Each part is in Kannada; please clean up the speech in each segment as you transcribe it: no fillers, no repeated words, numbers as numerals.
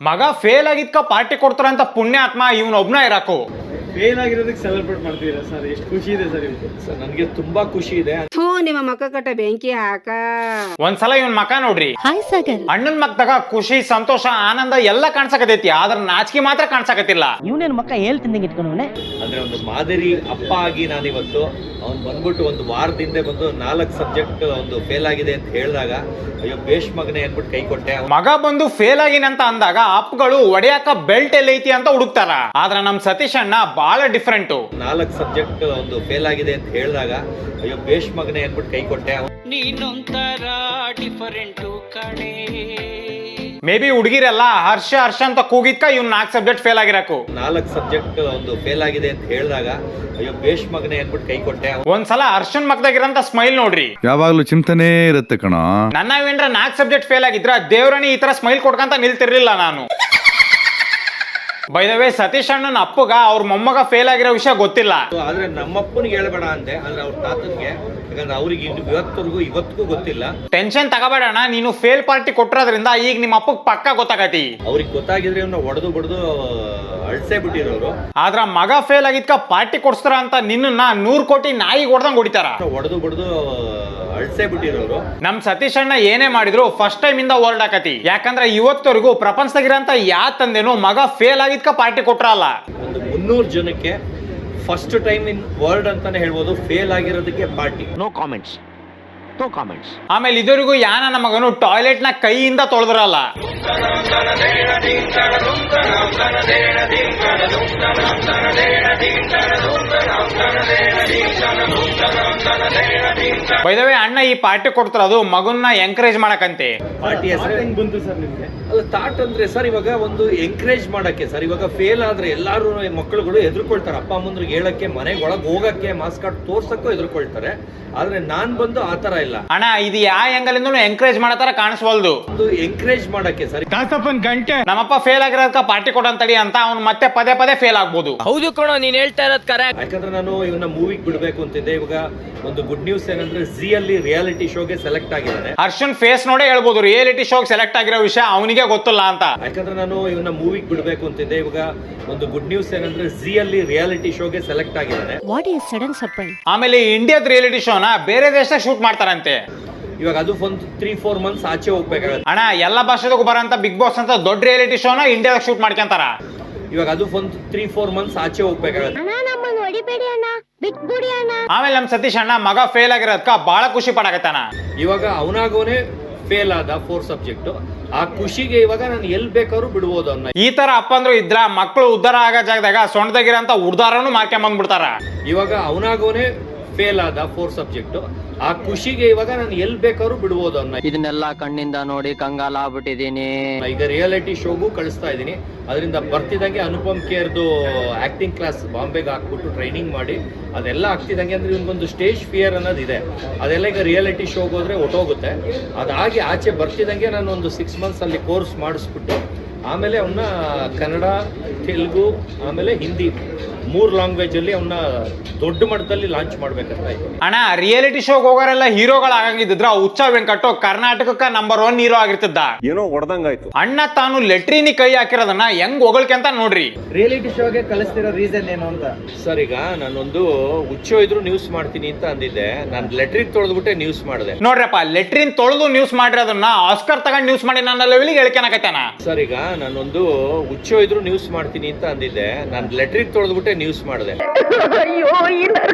ಮಗ ಫೇಲ್ ಆಗಿದ್ಕ ಪಾರ್ಟಿ ಕೊಡ್ತಾರಂತ ಪುಣ್ಯಾತ್ಮ ಇವನೊಬ್ನ ಇರಾಕು. ಫೇಲ್ ಆಗಿರೋದಕ್ಕೆ ಸೆಲೆಬ್ರೇಟ್ ಮಾಡ್ತೀರಾ ಸರ್? ಎಷ್ಟು ಖುಷಿ ಇದೆ ಸರ್ ಇವತ್ತು. ಸರ್ ನನಗೆ ತುಂಬಾ ಖುಷಿ ಇದೆ. ನಿಮ್ಮ ಮಕ್ಕ ಕಟ್ಟ ಬೆಂಕಿ ಹಾಕ. ಒಂದ್ಸಲ ಇವನ್ ಮಕ ನೋಡ್ರಿ. ಹಾಯ್ ಸಾಗರ್. ಅಣ್ಣನ್ ಮಕ್ದಾಗ ಖುಷಿ ಸಂತೋಷ ಆನಂದ ಎಲ್ಲ ಕಾಣ್ಸಕತೈತಿ, ಆದ್ರ ನಾಚಿಕೆ ಮಾತ್ರ ಕಾಣ್ಸಕತ್ತಿಲ್ಲ. ಇವನೇನ್ ಮಕ್ಕ ಹೇಳ್ತಿಂದಂಗೆ ಇಟ್ಕೊಂಡವನೆ. ಅಂದ್ರೆ ಒಂದು ಮಾದರಿ ಅಪ್ಪ ಆಗಿ ನಾನಿವತ್ತು ಅವ್ನು ಬಂದ್ಬಿಟ್ಟು ಒಂದು ವಾರದಿಂದ ಬಂದು 4 ಸಬ್ಜೆಕ್ಟ್ ಒಂದು ಫೇಲ್ ಆಗಿದೆ ಅಂತ ಹೇಳಿದಾಗ ಅಯ್ಯೋ ಬೇಷ್ ಮಗನೇ ಅಂದ್ಬಿಟ್ಟು ಕೈ ಕೊಟ್ಟೆ. ಮಗ ಬಂದು ಫೇಲ್ ಆಗಿನಂತ ಅಂದಾಗ ಅಪ್ಪಗಳು ಒಡೆಯಾಕ ಬೆಲ್ಟ್ ಎಲ್ಲೈತಿ ಅಂತ ಹುಡುಕ್ತಾರ. ಆದ್ರ ನಮ್ ಸತೀಶ್ ಅಣ್ಣ ಬಹಳ ಡಿಫ್ರೆಂಟ್. 4 ಸಬ್ಜೆಕ್ಟ್ ಒಂದು ಫೇಲ್ ಆಗಿದೆ ಅಂತ ಹೇಳಿದಾಗ ಅಯ್ಯೋ ಬೇಷ್ ಮಗನೇ ಅಂದ್ಬಿಟ್ಟು ಕೈ ಕೊಟ್ಟೆ. ನೀನೊಂಥರ ಡಿಫರೆಂಟು ಕಣೆ. ಮೇ ಬಿ ಹುಡುಗಿರೆಲ್ಲ ಹರ್ಷ ಹರ್ಷ ಅಂತ ಕೂಗಿದ್ಕ ಇವ್ನ 4 ಸಬ್ಜೆಕ್ಟ್ ಫೇಲ್ ಆಗಿರಾಕು. 4 ಸಬ್ಜೆಕ್ಟ್ ಒಂದು ಫೇಲ್ ಆಗಿದೆ ಅಂತ ಹೇಳಿದಾಗ ಅಯ್ಯೋ ಬೇಷ್ ಮಗನೇ ಅಂದ್ಬಿಟ್ಟು ಕೈ ಕೊಟ್ಟೆ. ಒಂದ್ಸಲ ಹರ್ಷನ್ ಮಕ್ದಾಗಿರಂತ ಸ್ಮೈಲ್ ನೋಡ್ರಿ. ಯಾವಾಗ್ಲೂ ಚಿಂತನೆ ಇರುತ್ತೆ ಕಣ. ನನ್ನವೇನ್ರ 4 ಸಬ್ಜೆಕ್ಟ್ ಫೇಲ್ ಆಗಿದ್ರ ದೇವ್ರಣಿ ಈ ತರ ಸ್ಮೈಲ್ ಕೊಡ್ಕಂತ ನಿಲ್ತಿರ್ಲಿಲ್ಲ ನಾನು. ಬೈ ದ ವೇ ಸತೀಶ್ ಅಣ್ಣನ ಅಪ್ಪಗ ಅವ್ರ ಮೊಮ್ಮಗ ಫೇಲ್ ಆಗಿರೋ ವಿಷಯ ಗೊತ್ತಿಲ್ಲ. ಆದ್ರೆ ನಮ್ಮಪ್ಪನಿಗೆ ಹೇಳ್ಬೇಡ ಅಂತೆ, ಅಂದ್ರೆ ಅವ್ರ ತಾತನ್ಗೆ, ಯಾಕಂದ್ರೆ ಅವ್ರಿಗೆ ಇವತ್ತಿಗೂ ಗೊತ್ತಿಲ್ಲ. ಟೆನ್ಷನ್ ತಗೋಬೇಡಣ, ನೀನು ಫೇಲ್ ಪಾರ್ಟಿ ಕೊಟ್ಟಿರೋದ್ರಿಂದ ಈಗ ನಿಮ್ಮ ಅಪ್ಪಗ್ ಪಕ್ಕ ಗೊತ್ತಾಗತಿ. ಅವ್ರಿಗೆ ಗೊತ್ತಾಗಿದ್ರೆ ಇವ್ನ ಹೊಡೆದು ಬಡ್ದು ಅಳ್ಸೇ ಬಿಟ್ಟಿರೋರು. ಆದ್ರ ಮಗ ಫೇಲ್ ಆಗಿದ್ಕ ಪಾರ್ಟಿ ಕೊಡ್ಸ್ತಾರ ಅಂತ ನಿನ್ನ 100 ಕೋಟಿ ನಾಯಿಗೆ ಹೊಡೆದಂಗ್ ಹೊಡಿತಾರ. ಹೊಡೆದು ಬಡ್ದು ಅಳ್ಸೇ ಬಿಟ್ಟಿರೋರು. ನಮ್ ಸತೀಶ್ ಅಣ್ಣ ಏನೇ ಮಾಡಿದ್ರು ಫಸ್ಟ್ ಟೈಮ್ ಇಂದ ವರ್ಲ್ಡ್ ಆಕತಿ. ಯಾಕಂದ್ರೆ ಇವತ್ತವರೆಗೂ ಪ್ರಪಂಚದಾಗಿರಂತ ಯಾ ತಂದೆನು ಮಗ ಫೇಲ್ ಆಗಿದ್ಕ ಪಾರ್ಟಿ ಕೊಟ್ರಲ್ಲ. ಒಂದು 300 ಜನಕ್ಕೆ ಫಸ್ಟ್ ಟೈಮ್ ಇನ್ ವರ್ಲ್ಡ್ ಅಂತಾನೆ ಹೇಳ್ಬೋದು ಫೇಲ್ ಆಗಿರೋದಕ್ಕೆ party. No comments, no comments. ಆಮೇಲೆ ಇದುವರೆಗೂ ಯಾನ ನಮ್ಮ ಮಗನು ಟಾಯ್ಲೆಟ್ ನ ಕೈಯಿಂದ ತೊಳೆದ್ರಲ್ಲ. ಬೈ ದ ವೇ ಅಣ್ಣ ಈ ಪಾರ್ಟಿ ಕೊಡ್ತಿರೋದು ಮಗನ್ನ ಎಂಕರೇಜ್ ಮಾಡಕಂತೆ. ಪಾರ್ಟಿ ಹೆಸರು ಹೆಂಗ್ ಬಂತು ಸರ್ ನಿಮ್ಗೆ? ಅಲ್ಲ, ಥಾಟ್ ಅಂದ್ರೆ ಸರ್ ಇವಾಗ ಒಂದು ಎಂಕರೇಜ್ ಮಾಡಕ್ಕೆ ಸರ್. ಇವಾಗ ಫೇಲ್ ಆದ್ರೆ ಎಲ್ಲಾರು ಮಕ್ಕಳುಗಳು ಹೆದರ್ಕೊಳ್ತಾರೆ, ಅಪ್ಪ ಅಮ್ಮಂದ್ರಿಗೆ ಹೇಳಕ್ಕೆ, ಮನೆಗೆ ಒಳಗೆ ಹೋಗಕ್ಕೆ, ಮಾಸ್ಕ್ ಕಾರ್ಡ್ ತೋರ್ಸಕ್ಕೂ ಹೆದರ್ಕೊಳ್ತಾರೆ. ಆದ್ರೆ ನಾನ್ ಬಂದು ಆತರ ಇಲ್ಲ ಅಣ್ಣ. ಇದು ಯಾವ ಆಂಗಲ್ ಇಂದ ಎಂಕರೇಜ್ ಮಾಡತಾರ ಕಾಣಿಸ್ವಲ್ದು. ಒಂದು ಎಂಕರೇಜ್ ಮಾಡಕ್ಕೆ ಸರ್. ಗಂಟೆ ನಮ್ಮಪ್ಪ ಫೇಲ್ ಆಗಿರೋದಕ್ಕ ಪಾರ್ಟಿ ಕೊಡಂತಡಿ ಅಂತ ಅವ್ನು ಮತ್ತೆ ಪದೇ ಪದೇ ಫೇಲ್ ಆಗ್ಬೋದು. ಹೌದು ಕಣೋ, ನೀನ್ ಹೇಳ್ತಾ ಇರೋದ್ ಕರೆಕ್ಟ್. ಯಾಕಂದ್ರೆ ನಾನು ಇವನ್ನ ಮೂವಿಗೆ ಬಿಡ್ಬೇಕು ಅಂತಿದ್ದೆ. ಇವಾಗ ಒಂದು ಗುಡ್ ನ್ಯೂಸ್ ಏನಂದ್ರೆ ಝೀ ಅಲ್ಲಿ ರಿಯಾಲಿಟಿ ಶೋಗೆ ಸೆಲೆಕ್ಟ್ ಆಗಿದ್ದಾನೆ. ಹರ್ಷನ್ ಫೇಸ್ ನೋಡೇ ಹೇಳ್ಬೋದು ರಿಯಾಲಿಟಿ ಶೋಗೆ ಸೆಲೆಕ್ಟ್ ಆಗಿರೋ ವಿಷಯ ಅವನಿಗೆ ಗೊತ್ತಿಲ್ಲ ಅಂತ. ಯಾಕಂದ್ರೆ ನಾನು ಇವನ್ನ ಮೂವಿಗೆ ಬಿಡ್ಬೇಕು ಅಂತಿದ್ದೆ. ಇವಾಗ ಒಂದು ಗುಡ್ ನ್ಯೂಸ್ ಏನಂದ್ರೆ ಝೀ ಅಲ್ಲಿ ರಿಯಾಲಿಟಿ ಶೋಗೆ ಸೆಲೆಕ್ಟ್ ಆಗಿದ್ದಾನೆ. What is sudden surprise? ಆಮೇಲೆ ಇಂಡಿಯಾದ ರಿಯಾಲಿಟಿ ಶೋನ ಬೇರೆ ದೇಶದಾಗ ಶೂಟ್ ಮಾಡ್ತಾರಂತೆ. ಇವಾಗ ಅದು ಒಂದು 3-4 ಮಂತ್ಸ್ ಆಚೆ ಹೋಗ್ಬೇಕಾಗತ್ತೆ. ಅಣ್ಣ ಎಲ್ಲ ಭಾಷೆದಾಗೂ ಬರೋಂತ ಬಿಗ್ ಬಾಸ್ ಅಂತ ದೊಡ್ಡ ರಿಯಾಲಿಟಿ ಶೋನ ಇಂಡಿಯಾದಾಗ ಶೂಟ್ ಮಾಡ್ಕೊಂತಾರ. ಇವಾಗ ಅದು ಒಂದು 3-4 ಮಂತ್ಸ್ ಆಚೆ ಹೋಗ್ಬೇಕಾಗತ್ತೆ. ಆಮೇಲೆ ನಮ್ ಸತೀಶ್ ಅಣ್ಣ ಮಗ ಫೇಲ್ ಆಗಿರೋದಕ್ಕ ಬಹಳ ಖುಷಿ ಪಡಕತ್ತಾನ. ಇವಾಗ ಅವನಾಗೋನೆ ಫೇಲ್ ಆದ 4 ಸಬ್ಜೆಕ್ಟ್. ಆ ಖುಷಿಗೆ ಇವಾಗ ನಾನು ಎಲ್ ಬೇಕಾದ್ರೂ ಬಿಡ್ಬೋದು ಅನ್ನೋ ಈ ತರ ಅಪ್ಪಂದ್ರು ಇದ್ರ ಮಕ್ಕಳು ಉದ್ಧಾರ ಆಗೋ ಜಾಗದಾಗ ಸೊಂಟದಾಗಿರೋಂತ ಉಡ್ದಾರನು ಮಾರ್ಕೊಂಡ್ ಬಂದ್ಬಿಡ್ತಾರ. ಇವಾಗ ಅವನಾಗೋನೆ ಫೇಲ್ ಆದ 4 ಸಬ್ಜೆಕ್ಟ್. ಆ ಖುಷಿಗೆ ಇವಾಗ ನಾನು ಎಲ್ ಬೇಕಾದ್ರೂ ಬಿಡ್ಬೋದು ಅನ್ನೋ ಇದನ್ನೆಲ್ಲ ಕಣ್ಣಿಂದ ನೋಡಿ ಕಂಗಾಲ ಆಗ್ಬಿಟ್ಟಿದೀನಿ. ಈಗ ರಿಯಾಲಿಟಿ ಶೋಗೂ ಕಳಿಸ್ತಾ ಇದೀನಿ. ಅದರಿಂದ ಬರ್ತಿದಂಗೆ ಅನುಪಮ್ ಖೇರ್ದು ಆಕ್ಟಿಂಗ್ ಕ್ಲಾಸ್ ಬಾಂಬೆಗೆ ಹಾಕ್ಬಿಟ್ಟು ಟ್ರೈನಿಂಗ್ ಮಾಡಿ ಅದೆಲ್ಲ ಆಗ್ತಿದಂಗೆ, ಅಂದ್ರೆ ಇವನ್ಗೊಂದು ಸ್ಟೇಜ್ ಫಿಯರ್ ಅನ್ನೋದು ಇದೆ. ಅದೆಲ್ಲ ಈಗ ರಿಯಾಲಿಟಿ ಶೋಗೆ ಹೋದ್ರೆ ಹೊಟ್ಟೋಗುತ್ತೆ. ಅದಾಗಿ ಆಚೆ ಬರ್ತಿದಂಗೆ ನಾನು ಒಂದು 6 ಮಂತ್ಸ್ ಅಲ್ಲಿ ಕೋರ್ಸ್ ಮಾಡಿಸ್ಬಿಟ್ಟು ಆಮೇಲೆ ಅವನ್ನ ಕನ್ನಡ, ತೆಲುಗು ಆಮೇಲೆ ಹಿಂದಿ 3 ಲ್ಯಾಂಗ್ವೇಜ್ ಅಲ್ಲಿ ಅವನ್ನ ದೊಡ್ಡ ಮಟ್ಟದಲ್ಲಿ ಲಾಂಚ್ ಮಾಡ್ಬೇಕಂತ ಇದೆ. ಅಣ್ಣ ರಿಯಾಲಿಟಿ ಶೋಗ್ ಹೋಗೋರೆಲ್ಲ ಹೀರೋಗಳಾಗಂಗಿದ್ರ ಹುಚ್ಚ ವೆಂಕಟು ಕರ್ನಾಟಕಕ್ಕ ನಂಬರ್ 1 ಹೀರೋ ಆಗಿರ್ತಿದ್ದ. ಏನೋ ಹೊಡೆದಂಗಾಯ್ತು. ಅಣ್ಣ ತಾನು ಲೆಟ್ರಿನಿ ಕೈ ಹಾಕಿರೋದನ್ನ ಹೆಂಗ್ ಹೊಗಳ್ಕೆಂತ ನೋಡ್ರಿ. ರಿಯಾಲಿಟಿ ಶೋಗೆ ಕಳಿಸ್ತಿರೋ ರೀಸನ್ ಏನು ಅಂತ ಸರ್, ಈಗ ನಾನೊಂದು ಹುಚ್ಚೋ ಇದ್ರು ನ್ಯೂಸ್ ಮಾಡ್ತೀನಿ ಅಂತ ಅಂದಿದ್ದೆ. ನಾನು ಲೆಟ್ರಿನ್ ತೊಳೆದ್ಬಿಟ್ಟೆ ನ್ಯೂಸ್ ಮಾಡಿದೆ. ನೋಡ್ರಪ್ಪ, ಲೆಟ್ರಿನ್ ತೊಳೆದು ನ್ಯೂಸ್ ಮಾಡಿರೋದನ್ನ ಆಸ್ಕರ್ ತಗೊಂಡ್ ನ್ಯೂಸ್ ಮಾಡಿ ನನ್ನ ಲೆವೆಲ್ಗೆ ಹೇಳ್ಕೊಳಕತ್ತಾನ. ಸರ್, ಈಗ ನಾನೊಂದು ಹುಚ್ಚೋ ಇದ್ರು ನ್ಯೂಸ್ ಮಾಡ್ತೀನಿ ಅಂತ ಅಂದಿದ್ದೆ. ನಾನು ಲೆಟ್ರಿನ್ ತೊಳೆದ್ಬಿಟ್ಟೆ ನ್ಯೂಸ್ ಮಾಡಿದೆ.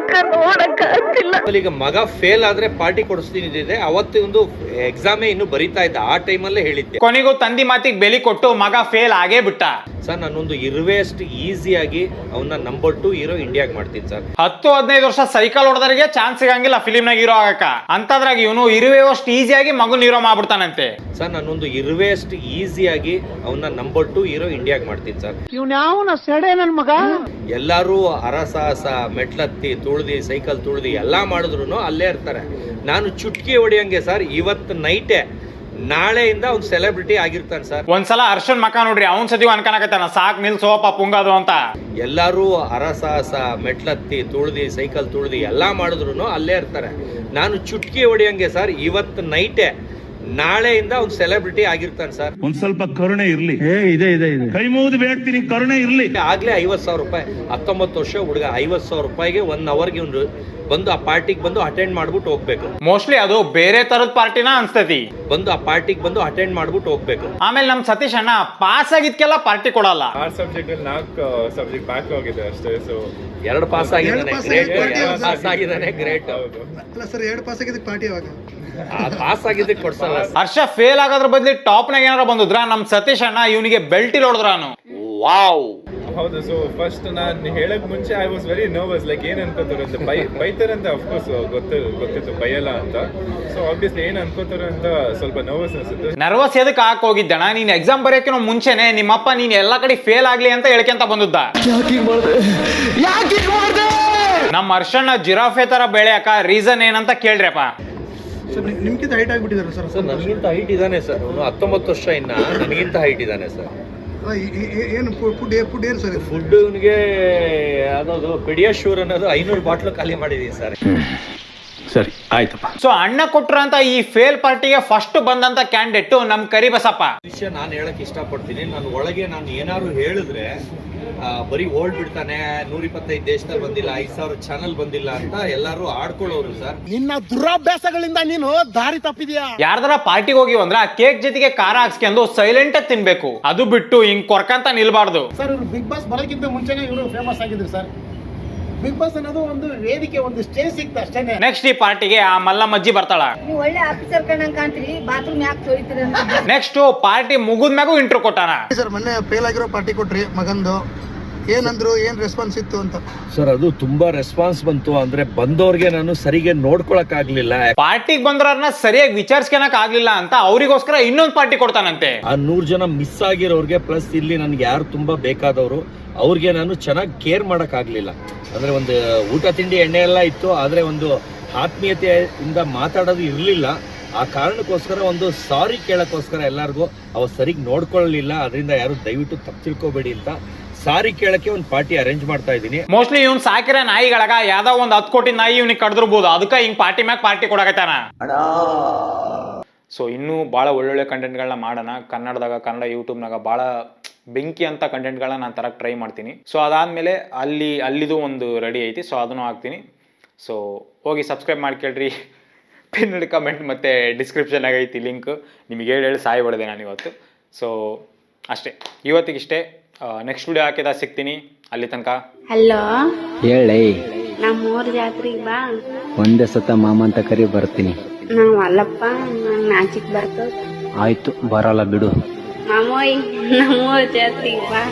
ಈಗ ಮಗ ಫೇಲ್ ಆದ್ರೆ ಪಾರ್ಟಿ ಕೊಡಿಸ್ತೀನಿ ಇದ್ದಿದೆ. ಅವತ್ತು ಒಂದು ಎಕ್ಸಾಮೇ ಇನ್ನು ಬರೀತಾ ಇದ್ದ, ಆ ಟೈಮಲ್ಲೇ ಹೇಳಿದ್ದೆ. ಕೊನೆಗೂ ತಂದಿ ಮಾತಿಗೆ ಬೆಲೆ ಕೊಟ್ಟು ಮಗ ಫೇಲ್ ಆಗೇ ಬಿಟ್ಟ. ಸರ್, ನಾನೊಂದು ಇರುವೆಷ್ಟು ಈಸಿಯಾಗಿ ಅವನ್ನ ನಂಬರ್ 2 ಹೀರೋ ಇಂಡಿಯಾಗ್ ಮಾಡ್ತೀನಿ ಸರ್. 10-15 ವರ್ಷ ಸೈಕಲ್ ಹೊಡೆದವರಿಗೆ ಚಾನ್ಸ್ ಸಿಗಂಗಿಲ್ಲ ಫಿಲಿಮ್ನಾಗ ಹೀರೋ ಆಗಕ್ಕ. ಅಂತದ್ರಾಗ ಇವನು ಇರುವೆಯಷ್ಟು ಈಸಿಯಾಗಿ ಮಗನ್ ಹೀರೋ ಮಾಡ್ಬಿಡ್ತಾನಂತೆ. ಸರ್, ನಾನೊಂದು ಇರುವೆಷ್ಟು ಈಸಿಯಾಗಿ ಅವನ್ನ ನಂಬರ್ 2 ಹೀರೋ ಇಂಡಿಯಾಗ್ ಮಾಡ್ತೀನಿ ಸರ್. ಎಲ್ಲಾರು ಅರಸಾಹಸ ಮೆಟ್ಲತ್ತಿ ತುಳ್ದಿ ಸೈಕಲ್ ತುಳ್ದಿ ಎಲ್ಲಾ ಮಾಡಿದ್ರು ಅಲ್ಲೇ ಇರ್ತಾರೆ. ನಾನು ಚುಟ್ಕಿ ಹೊಡಿಯಂಗೆ ಸರ್, ಇವತ್ತು ನೈಟೇ ನಾಳೆಯಿಂದ ಅವ್ನು ಸೆಲೆಬ್ರಿಟಿ ಆಗಿರ್ತಾನೆ ಸರ್. ಒಂದ್ಸಲ ಹರ್ಷನ್ ಮಕ ನೋಡ್ರಿ, ಅವನ್ ಸತಿ ಅನ್ಕನಕತ್ತಾನ ಸಾಕ್ ನಿಲ್ಸೋಪ ಪುಂಗದು ಅಂತ. ಎಲ್ಲಾರು ಅರಸಾಹಸ ಮೆಟ್ಲತ್ತಿ ತುಳ್ದಿ ಸೈಕಲ್ ತುಳ್ದಿ ಎಲ್ಲಾ ಮಾಡಿದ್ರು ಅಲ್ಲೇ ಇರ್ತಾರೆ. ನಾನು ಚುಟ್ಕಿ ಹೊಡಿಯಂಗೆ ಸರ್, ಇವತ್ತು ನೈಟೇ ನಾಳೆಯಿಂದ ಅವ್ನು ಸೆಲೆಬ್ರಿಟಿ ಆಗಿರ್ತಾನೆ ಸರ್. ಒಂದ್ ಸ್ವಲ್ಪ ಕರುಣೆ ಇರ್ಲಿ. ಇದೆ ಇದೆ ಇದೆ. ಕೈ ಮುಗಿದು ಬೇಡ್ತೀನಿ, ಕರುಣೆ ಇರ್ಲಿ. ಆಗ್ಲೇ 50,000 ರೂಪಾಯಿ, 19 ವರ್ಷ ಹುಡುಗ 50,000 ರೂಪಾಯಿಗೆ 1 ಅವರ್ಗೆ ಇವ್ನು ಬಂದು ಆ ಪಾರ್ಟಿಗೆ ಬಂದು ಅಟೆಂಡ್ ಮಾಡ್ಬಿಟ್ಟು ಹೋಗ್ಬೇಕು. ಮೋಸ್ಟ್ಲಿ ಅದು ಬೇರೆ ತರದ ಪಾರ್ಟಿನ ಅನ್ಸ್ತತಿ. ಬಂದು ಆ ಪಾರ್ಟಿಗೆ ಬಂದು ಅಟೆಂಡ್ ಮಾಡ್ಬಿಟ್ಟು ಹೋಗ್ಬೇಕು. ಆಮೇಲೆ ನಮ್ ಸತೀಶ್ ಅಣ್ಣ ಪಾಸ್ ಆಗಿದ್ಕೆಲ್ಲ ಪಾರ್ಟಿ ಕೊಡಲ್ಲ. 6 ಸಬ್ಜೆಕ್ಟ್ ಅಲ್ಲಿ 4 ಸಬ್ಜೆಕ್ಟ್ ಬ್ಯಾಕ್ ಆಗಿದೆ ಅಷ್ಟೇ. ಸೊ 2 ಪಾಸ್ ಆಗಿದ್ದಾನೆ, ಗ್ರೇಟ್. 2 ಪಾಸ್ ಆಗಿದ್ದಾನೆ, ಗ್ರೇಟ್. ಅಲ್ಲ ಸರ್, 2 ಪಾಸ್ ಆಗಿದ್ದಕ್ಕೆ ಪಾರ್ಟಿ ಯಾವಾಗ? ಪಾಸ್ ಆಗಿದ್ದಕ್ಕೆ ಕೊಡ್ಸಲ್ಲ. ಹರ್ಷ ಫೇಲ್ ಆಗೋದ್ರ ಬದ್ಲಿ ಟಾಪ್ ನಾಗ ಏನಾರ ಬಂದಿದ್ರ ನಮ್ ಸತೀಶ್ ಅಣ್ಣ ಇವನಿಗೆ ಬೆಲ್ಟ್ ಇಲ್ಲಿ ಹೊಡೆದ್ರಾನು. ವಾವ್. ಹೌದು. ಸೊ ಫಸ್ಟ್ ನಾನು ಹೇಳಕ್ ಮುಂಚೆ I was very nervous. Like ಏನ್ ಅನ್ಕೋತಾರೆ ಅಂತ, ಬೈತಾರಂತ ಅಫ್ಕೋರ್ಸ್ ಗೊತ್ತಿತ್ತು ಬೈಯಲ್ಲ ಅಂತ. ಸೊ ಆಬ್ವಿಯಸ್ಲಿ ಏನ್ ಅನ್ಕೋತಾರೆ ಅಂತ ಸ್ವಲ್ಪ ನರ್ವಸ್ ಅನ್ಸುತ್ತೆ. ನರ್ವಸ್ ಎದಕ್ಕೆ ಹಾಕ್ ಹೋಗಿದ್ದಣ? ನೀನ್ ಎಕ್ಸಾಮ್ ಬರೆಯೋಕೆ ಮುಂಚೆನೆ ನಿಮ್ಮಪ್ಪ ನೀನ್ ಎಲ್ಲಾ ಕಡೆ ಫೇಲ್ ಆಗ್ಲಿ ಅಂತ ಹೇಳ್ಕೊಂತ ಬಂದಿದ್ದ. ನಮ್ಮ ಹರ್ಷಣ್ಣ ಜಿರಾಫೆ ತರ ಬೆಳೆಯಕ ರೀಸನ್ ಏನಂತ ಕೇಳ್ರಪ್ಪ. ಸರ್ ನಿಮ್ಗಿಂತ ಹೈಟ್ ಆಗಿಬಿಟ್ಟಿದ್ದಾರೆ ಸರ್. ಸರ್ ನನಗಿಂತ ಹೈಟ್ ಇದ್ದಾನೆ ಸರ್. ಅವನು 19 ವರ್ಷ ಇನ್ನ ನನಗಿಂತ ಹೈಟ್ ಇದ್ದಾನೆ ಸರ್. ಏನು ಫುಡ್ ಏನು ಸರ್? ಫುಡ್ ಇವನಿಗೆ ಯಾವ್ದು ಪೆಡಿಯಾಶ್ಯೂರ್ ಅನ್ನೋದು 500 ಬಾಟ್ಲು ಖಾಲಿ ಮಾಡಿದೀನಿ ಸರ್. ಸರಿ ಆಯ್ತಪ್ಪ. ಸೊ ಅಣ್ಣ ಕೊಟ್ರ ಅಂತ ಈ ಫೇಲ್ ಪಾರ್ಟಿಗೆ ಫಸ್ಟ್ ಬಂದಂತ ಕ್ಯಾಂಡಿಡೇಟ್ ನಮ್ ಕರಿಬಸಪ್ಪ. ವಿಷಯ ನಾನು ಹೇಳಕ್ ಇಷ್ಟಪಡ್ತೀನಿ. ನಾನು ಒಳಗೆ ನಾನು ಏನಾದ್ರು ಹೇಳಿದ್ರೆ ಬರೀ ಓಲ್ಡ್ ಬಿಡ್ತಾನೆ, 125 ದೇಶದಲ್ಲಿ ಬಂದಿಲ್ಲ, 5,000 ಚಾನಲ್ ಬಂದಿಲ್ಲ ಅಂತ ಎಲ್ಲಾರು ಆಡ್ಕೊಳ್ಳೋರು ಸರ್. ನಿನ್ನ ದುರಾಭ್ಯಾಸಗಳಿಂದ ನೀನು ದಾರಿ ತಪ್ಪಿದ್ಯಾ. ಯಾರ್ದಾರ ಪಾರ್ಟಿಗೆ ಹೋಗಿ ಅಂದ್ರ ಆ ಕೇಕ್ ಜೊತೆಗೆ ಖಾರ ಹಾಕ್ಸ್ಕೊಂಡು ಸೈಲೆಂಟ್ ಆಗಿ ತಿನ್ಬೇಕು. ಅದು ಬಿಟ್ಟು ಹಿಂಗ್ ಕೊರ್ಕಂತ ನಿಲ್ಬಾರ್ದು. ಸರ್ ಇವರು ಬಿಗ್ ಬಾಸ್ ಬರೋಕ್ಕಿಂತ ಮುಂಚೆನೆ ಇವರು ಫೇಮಸ್ ಆಗಿದ್ರು ಸರ್. ಬಿಗ್ ಬಾಸ್ ಅನ್ನೋದು ಒಂದು ವೇದಿಕೆ, ಒಂದು ಸ್ಟೇಜ್ ಸಿಕ್ತ ಅಷ್ಟೇನೆ. ನೆಕ್ಸ್ಟ್ ಈ ಪಾರ್ಟಿಗೆ ಆ ಮಲ್ಲಮ್ಮಜ್ಜಿ ಬರ್ತಾಳ. ನೀವು ಒಳ್ಳೆ ಆಫೀಸರ್ ಕಂಡಂಗ್ ಕಾಣ್ತೀರಿ, ಬಾತ್ರೂಮ್ ಯಾಕೆ ತೊಳಿತೀರಿ ಅಂತ. ನೆಕ್ಸ್ಟ್ ಪಾರ್ಟಿ ಮುಗಿದ್ಮ್ಯಾಗೂ ಇಂಟ್ರೋ ಕೊಟ್ಟಾನ. ಸರ್ ಮೊನ್ನೆ ಫೇಲ್ ಆಗಿರೋ ಪಾರ್ಟಿ ಕೊಟ್ರಿ ಮಗಂದು, ಏನಂದ್ರು, ಏನ್ ರೆಸ್ಪಾನ್ಸ್ ಇತ್ತು ಅಂತ? ಸರ್ ಅದು ತುಂಬಾ ರೆಸ್ಪಾನ್ಸ್ ಬಂತು. ಅಂದ್ರೆ ಬಂದವ್ರಿಗೆ ನಾನು ಸರಿಗೆ ನೋಡ್ಕೊಳಕ್ ಆಗ್ಲಿಲ್ಲ. ಪಾರ್ಟಿಗೆ ಬಂದ್ರನ್ನ ಸರಿಯಾಗಿ ವಿಚಾರಿಸ್ಕೊಳಕ್ ಆಗ್ಲಿಲ್ಲ ಅಂತ ಅವರಿಗೋಸ್ಕರ ಇನ್ನೊಂದು ಪಾರ್ಟಿ ಕೊಡ್ತಾನಂತೆ. ಆ 100 ಜನ ಮಿಸ್ ಆಗಿರೋರ್ಗೆ ಪ್ಲಸ್ ಇಲ್ಲಿ ನನ್ಗೆ ಯಾರು ತುಂಬಾ ಬೇಕಾದವರು ಅವ್ರಿಗೆ ನಾನು ಚೆನ್ನಾಗಿ ಕೇರ್ ಮಾಡಕ್ ಆಗ್ಲಿಲ್ಲ. ಅಂದ್ರೆ ಒಂದು ಊಟ ತಿಂಡಿ ಎಣ್ಣೆ ಎಲ್ಲ ಇತ್ತು, ಆದ್ರೆ ಒಂದು ಆತ್ಮೀಯತೆಯಿಂದ ಮಾತಾಡೋದು ಇರ್ಲಿಲ್ಲ. ಆ ಕಾರಣಕ್ಕೋಸ್ಕರ ಒಂದು ಸಾರಿ ಕೇಳಕ್ಕೋಸ್ಕರ ಎಲ್ಲರಿಗೂ ಅವ್ರು ಸರಿಗೆ ನೋಡ್ಕೊಳ್ಳಲಿಲ್ಲ. ಅದರಿಂದ ಯಾರು ದಯವಿಟ್ಟು ತಪ್ಪು ತಿಳ್ಕೊಬೇಡಿ ಅಂತ ಸಾರಿ ಕೇಳಕ್ಕೆ ಒಂದು ಪಾರ್ಟಿ ಅರೇಂಜ್ ಮಾಡ್ತಾ ಇದ್ದೀನಿ. ಮೋಸ್ಟ್ಲಿ ಇವ್ನ್ ಸಾಕಿರೋ ನಾಯಿಗಳಾಗ ಯಾವ್ದೋ ಒಂದ್ 10 ಕೋಟಿ ನಾಯಿ ಇವ್ನಿಗೆ ಕಡ್ದಿರ್ಬೋದು. ಅದಕ್ಕೆ ಹಿಂಗ್ ಪಾರ್ಟಿ ಮ್ಯಾಗ ಪಾರ್ಟಿ ಕೊಡಕತ್ತಾನ. ಸೊ ಇನ್ನೂ ಭಾಳ ಒಳ್ಳೊಳ್ಳೆ ಕಂಟೆಂಟ್ಗಳನ್ನ ಮಾಡೋಣ. ಕನ್ನಡದಾಗ, ಕನ್ನಡ ಯೂಟ್ಯೂಬ್ನಾಗ ಭಾಳ ಬೆಂಕಿ ಅಂತ ಕಂಟೆಂಟ್ಗಳನ್ನ ನಾನು ತರಕ್ಕೆ ಟ್ರೈ ಮಾಡ್ತೀನಿ. ಸೊ ಅದಾದಮೇಲೆ ಅಲ್ಲಿದು ಒಂದು ರೆಡಿ ಐತಿ. ಸೊ ಅದನ್ನು ಹಾಕ್ತೀನಿ. ಸೊ ಹೋಗಿ ಸಬ್ಸ್ಕ್ರೈಬ್ ಮಾಡಿ ಕೇಳ್ರಿ. ಪಿನ್ಡ್ ಕಮೆಂಟ್ ಮತ್ತು ಡಿಸ್ಕ್ರಿಪ್ಷನ್ ಐತಿ ಲಿಂಕ್. ನಿಮಗೆ ಹೇಳಿ ಸಾಯಿ ಹೊಡೆದೆ ನಾನು ಇವತ್ತು. ಸೊ ಅಷ್ಟೇ, ಇವತ್ತಿಗಿಷ್ಟೇ. ನೆಕ್ಸ್ಟ್ ವಿಡಿಯೋ ಹಾಕಿದ ಸಿಗ್ತೀನಿ. ಅಲ್ಲಿ ತನಕ ಹಲೋ ಹೇಳಿ. ನಮ್ಮೂರ್ ಜಾತ್ರೆಗೆ ಬಾ. ಒಂದೇ ಸತ ಮಾಮ ಅಂತ ಕರಿ ಬರ್ತೀನಿ. ನಾವ್ ಅಲ್ಲಪ್ಪ, ನಂಗ್ ನಾಚಿಕ್ ಬರ್ತದ. ಆಯ್ತು, ಬರಲ್ಲ ಬಿಡು. ಮಾಮೋಯ್, ನಮ್ಮೂರ್ ಜಾತ್ರೆಗೆ ಬಾ.